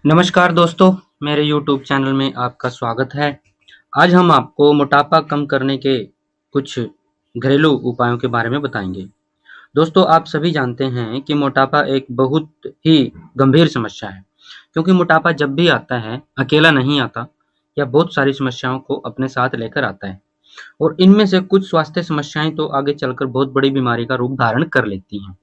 नमस्कार दोस्तों, मेरे YouTube चैनल में आपका स्वागत है। आज हम आपको मोटापा कम करने के कुछ घरेलू उपायों के बारे में बताएंगे। दोस्तों, आप सभी जानते हैं कि मोटापा एक बहुत ही गंभीर समस्या है, क्योंकि मोटापा जब भी आता है, अकेला नहीं आता, यह बहुत सारी समस्याओं को अपने साथ लेकर आता है और इनमें से कुछ स्वास्थ्य समस्याएं तो आगे चलकर बहुत बड़ी बीमारी का रूप धारण कर लेती हैं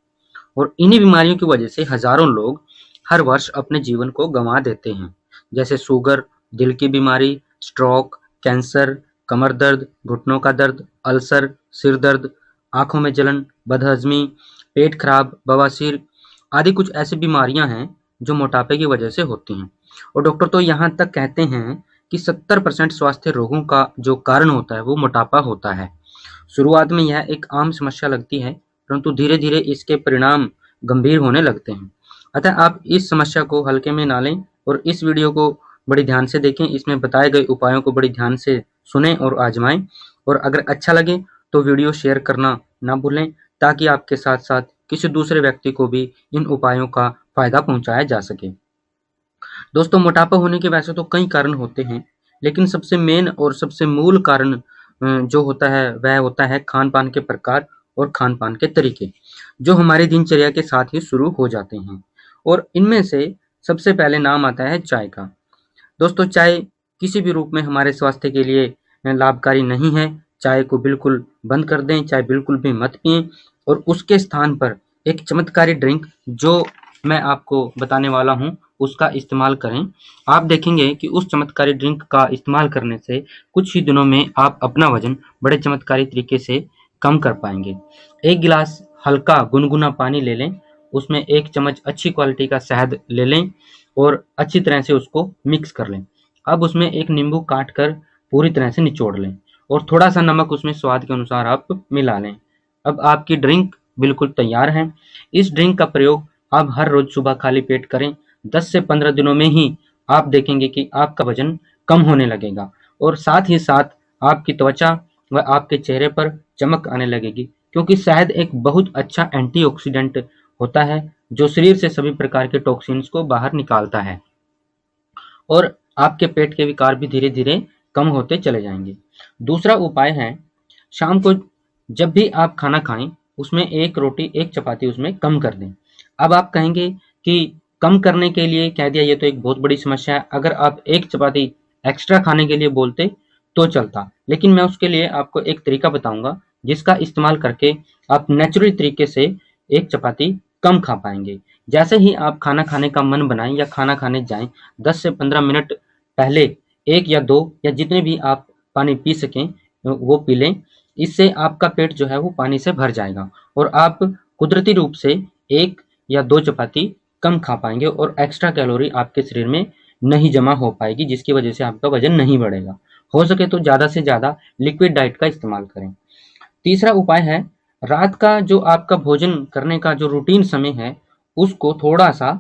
और इन्हीं बीमारियों की वजह से हजारों लोग हर वर्ष अपने जीवन को गंवा देते हैं, जैसे शुगर, दिल की बीमारी, स्ट्रोक, कैंसर, कमर दर्द, घुटनों का दर्द, अल्सर, सिर दर्द, आंखों में जलन, बदहजमी, पेट खराब, बवासीर आदि कुछ ऐसी बीमारियां हैं जो मोटापे की वजह से होती हैं। और डॉक्टर तो यहाँ तक कहते हैं कि 70% स्वास्थ्य रोगों का जो कारण होता है वो मोटापा होता है। शुरुआत में यह एक आम समस्या लगती है, परंतु धीरे धीरे इसके परिणाम गंभीर होने लगते हैं। अतः आप इस समस्या को हल्के में ना लें और इस वीडियो को बड़ी ध्यान से देखें। इसमें बताए गए उपायों को बड़ी ध्यान से सुनें और आजमाएं, और अगर अच्छा लगे तो वीडियो शेयर करना ना भूलें, ताकि आपके साथ साथ किसी दूसरे व्यक्ति को भी इन उपायों का फायदा पहुंचाया जा सके। दोस्तों, मोटापा होने के वैसे तो कई कारण होते हैं, लेकिन सबसे मेन और सबसे मूल कारण जो होता है वह होता है खान पान के प्रकार और खान पान के तरीके, जो हमारी दिनचर्या के साथ ही शुरू हो जाते हैं। और इनमें से सबसे पहले नाम आता है चाय का। दोस्तों, चाय किसी भी रूप में हमारे स्वास्थ्य के लिए लाभकारी नहीं है। चाय को बिल्कुल बंद कर दें, चाय बिल्कुल भी मत पिएं और उसके स्थान पर एक चमत्कारी ड्रिंक जो मैं आपको बताने वाला हूं उसका इस्तेमाल करें। आप देखेंगे कि उस चमत्कारी ड्रिंक का इस्तेमाल करने से कुछ ही दिनों में आप अपना वजन बड़े चमत्कारी तरीके से कम कर पाएंगे। एक गिलास हल्का गुनगुना पानी ले लें, उसमें 1 चम्मच अच्छी क्वालिटी का शहद ले लें और अच्छी तरह से उसको मिक्स कर लें। अब उसमें एक नींबू काट कर पूरी तरह से निचोड़ लें और थोड़ा सा नमक उसमें स्वाद के अनुसार आप मिला लें। अब आपकी ड्रिंक बिल्कुल तैयार है। इस ड्रिंक का प्रयोग आप हर रोज सुबह खाली पेट करें। 10 से 15 दिनों में ही आप देखेंगे कि आपका वजन कम होने लगेगा और साथ ही साथ आपकी त्वचा व आपके चेहरे पर चमक आने लगेगी, क्योंकि शहद एक बहुत अच्छा एंटीऑक्सीडेंट होता है जो शरीर से सभी प्रकार के टॉक्सिन्स को बाहर निकालता है और आपके पेट के विकार भी धीरे धीरे कम होते चले जाएंगे। दूसरा उपाय है, शाम को जब भी आप खाना खाएं उसमें 1 रोटी 1 चपाती उसमें कम कर दें। अब आप कहेंगे कि कम करने के लिए कह दिया, ये तो एक बहुत बड़ी समस्या है। अगर आप 1 चपाती एक्स्ट्रा खाने के लिए बोलते तो चलता, लेकिन मैं उसके लिए आपको एक तरीका बताऊंगा जिसका इस्तेमाल करके आप नेचुरल तरीके से 1 चपाती कम खा पाएंगे। जैसे ही आप खाना खाने का मन बनाएं या खाना खाने जाएं, 10 से 15 मिनट पहले 1 या 2 या जितने भी आप पानी पी सकें वो पी लें। इससे आपका पेट जो है वो पानी से भर जाएगा और आप कुदरती रूप से 1 या 2 चपाती कम खा पाएंगे और एक्स्ट्रा कैलोरी आपके शरीर में नहीं जमा हो पाएगी, जिसकी वजह से आपका वजन नहीं बढ़ेगा। हो सके तो ज़्यादा से ज़्यादा लिक्विड डाइट का इस्तेमाल करें। तीसरा उपाय है, रात का जो आपका भोजन करने का जो रूटीन समय है उसको थोड़ा सा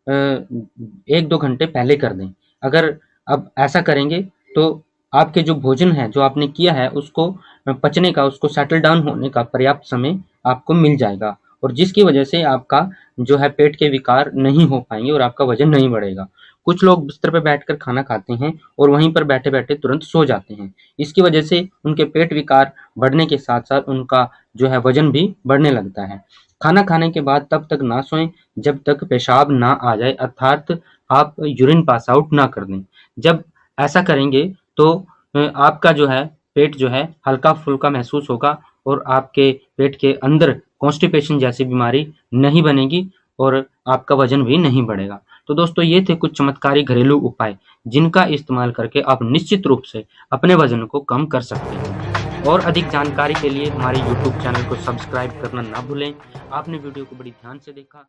1-2 घंटे पहले कर दें। अगर अब ऐसा करेंगे तो आपके जो भोजन है जो आपने किया है उसको पचने का, उसको सेटल डाउन होने का पर्याप्त समय आपको मिल जाएगा और जिसकी वजह से आपका जो है पेट के विकार नहीं हो पाएंगे और आपका वजन नहीं बढ़ेगा। कुछ लोग बिस्तर पर बैठकर खाना खाते हैं और वहीं पर बैठे बैठे तुरंत सो जाते हैं। इसकी वजह से उनके पेट विकार बढ़ने के साथ साथ उनका जो है वजन भी बढ़ने लगता है। खाना खाने के बाद तब तक ना सोएं जब तक पेशाब ना आ जाए, अर्थात आप यूरिन पास आउट ना कर दें। जब ऐसा करेंगे तो आपका जो है पेट जो है हल्का फुल्का महसूस होगा और आपके पेट के अंदर कॉन्स्टिपेशन जैसी बीमारी नहीं बनेगी और आपका वजन भी नहीं बढ़ेगा। तो दोस्तों, ये थे कुछ चमत्कारी घरेलू उपाय जिनका इस्तेमाल करके आप निश्चित रूप से अपने वजन को कम कर सकते हैं। और अधिक जानकारी के लिए हमारे YouTube चैनल को सब्सक्राइब करना ना भूलें। आपने वीडियो को बड़ी ध्यान से देखा।